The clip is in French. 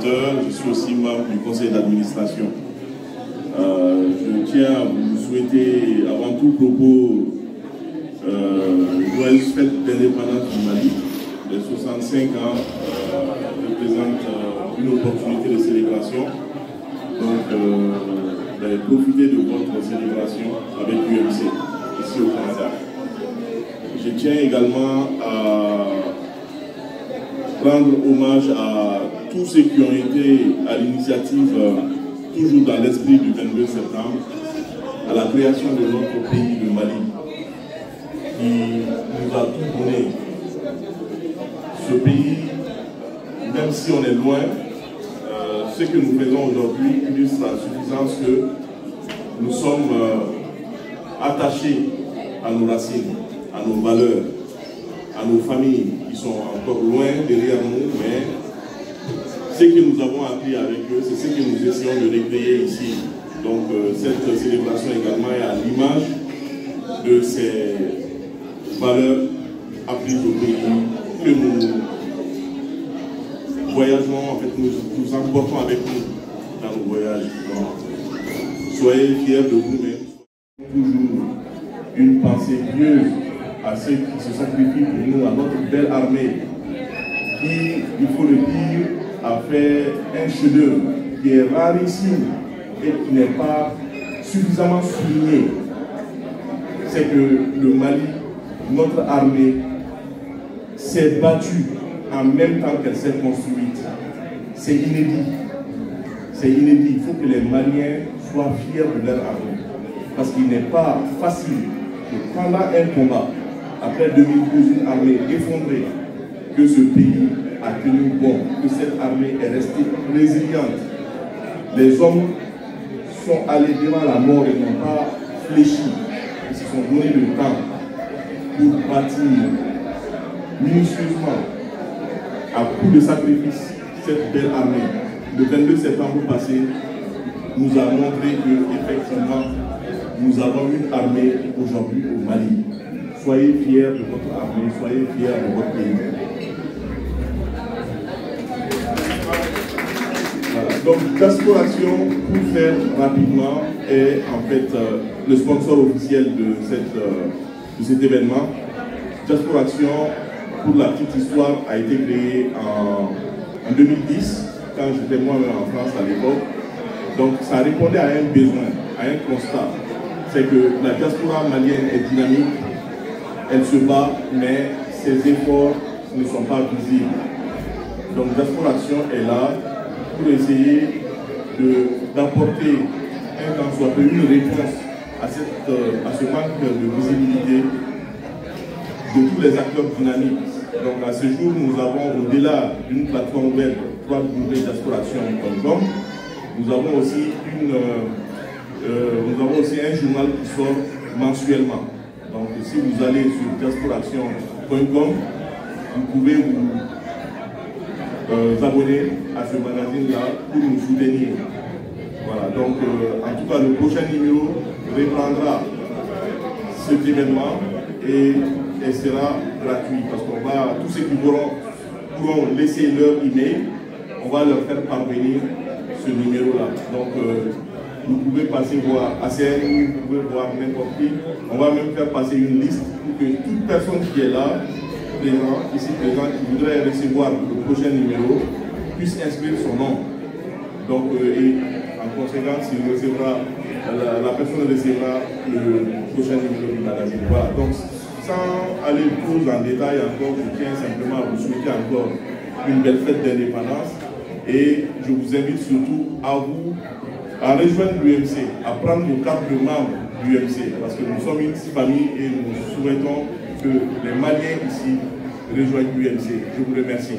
coordinateur, je suis aussi membre du conseil d'administration. Je tiens à vous souhaiter avant tout propos joyeuse fête d'indépendance du Mali. Les 65 ans représentent une opportunité de célébration. Donc, profitez de votre célébration avec l'UMC ici au Canada. Je tiens également à rendre hommage à tous ceux qui ont été à l'initiative, toujours dans l'esprit du 22 septembre, à la création de notre pays, le Mali, qui nous a tout donné. Ce pays, même si on est loin, ce que nous faisons aujourd'hui illustre à suffisance que nous sommes attachés à nos racines, à nos valeurs, à nos familles qui sont encore loin derrière nous, mais ce que nous avons appris avec eux, c'est ce que nous essayons de recréer ici. Donc cette célébration également est à l'image de ces valeurs apprises au pays que nous voyageons, en fait nous emportons avec nous dans nos voyages. Donc, soyez fiers de vous-même. Toujours une pensée pieuse à ceux qui se sacrifient pour nous, à notre belle armée, qui, il faut le dire, a fait un chef-d'œuvre qui est rarissime et qui n'est pas suffisamment souligné. C'est que le Mali, notre armée, s'est battue en même temps qu'elle s'est construite. C'est inédit. C'est inédit. Il faut que les Maliens soient fiers de leur armée. Parce qu'il n'est pas facile que pendant un combat, après 2012, une armée effondrée, que ce pays a tenu bon, que cette armée est restée résiliente. Les hommes sont allés devant la mort et n'ont pas fléchi. Ils se sont donné le temps pour bâtir minutieusement, à coup de sacrifice, cette belle armée. Le 22 septembre passé nous a montré que, effectivement, nous avons une armée aujourd'hui au Mali. Soyez fiers de votre armée, soyez fiers de votre pays. Voilà. Donc, Diasporation, pour faire rapidement, est en fait le sponsor officiel de cet événement. Diasporation, pour la petite histoire, a été créée en 2010, quand j'étais moi-même en France à l'époque. Donc, ça répondait à un besoin, à un constat. C'est que la diaspora malienne est dynamique, elle se bat, mais ses efforts ne sont pas visibles. Donc Diasporation est là pour essayer d'apporter un tant soit peu une réponse à ce manque de visibilité de tous les acteurs dynamiques. Donc à ce jour, nous avons au-delà d'une plateforme web www.diasporation.com, nous avons aussi un journal qui sort mensuellement. Donc si vous allez sur diasporation.com, vous pouvez vous abonner à ce magazine-là pour nous soutenir. Voilà, donc en tout cas le prochain numéro reprendra cet événement et sera gratuit parce qu'on va, tous ceux qui pourront laisser leur email, on va leur faire parvenir ce numéro-là. Donc vous pouvez passer voir ACN, vous pouvez voir n'importe qui. On va même faire passer une liste pour que toute personne qui est là, ici présent, qui voudrait recevoir le prochain numéro, puisse inscrire son nom. Donc, et en conséquence, la personne recevra le prochain numéro du magazine. Voilà. Donc, sans aller plus en détail encore, je tiens simplement à vous souhaiter encore une belle fête d'indépendance. Et je vous invite surtout à rejoindre l'UMC, à prendre vos cartes de membres du UMC, parce que nous sommes une famille et nous souhaitons que les Maliens ici rejoignent l'UMC. Je vous remercie.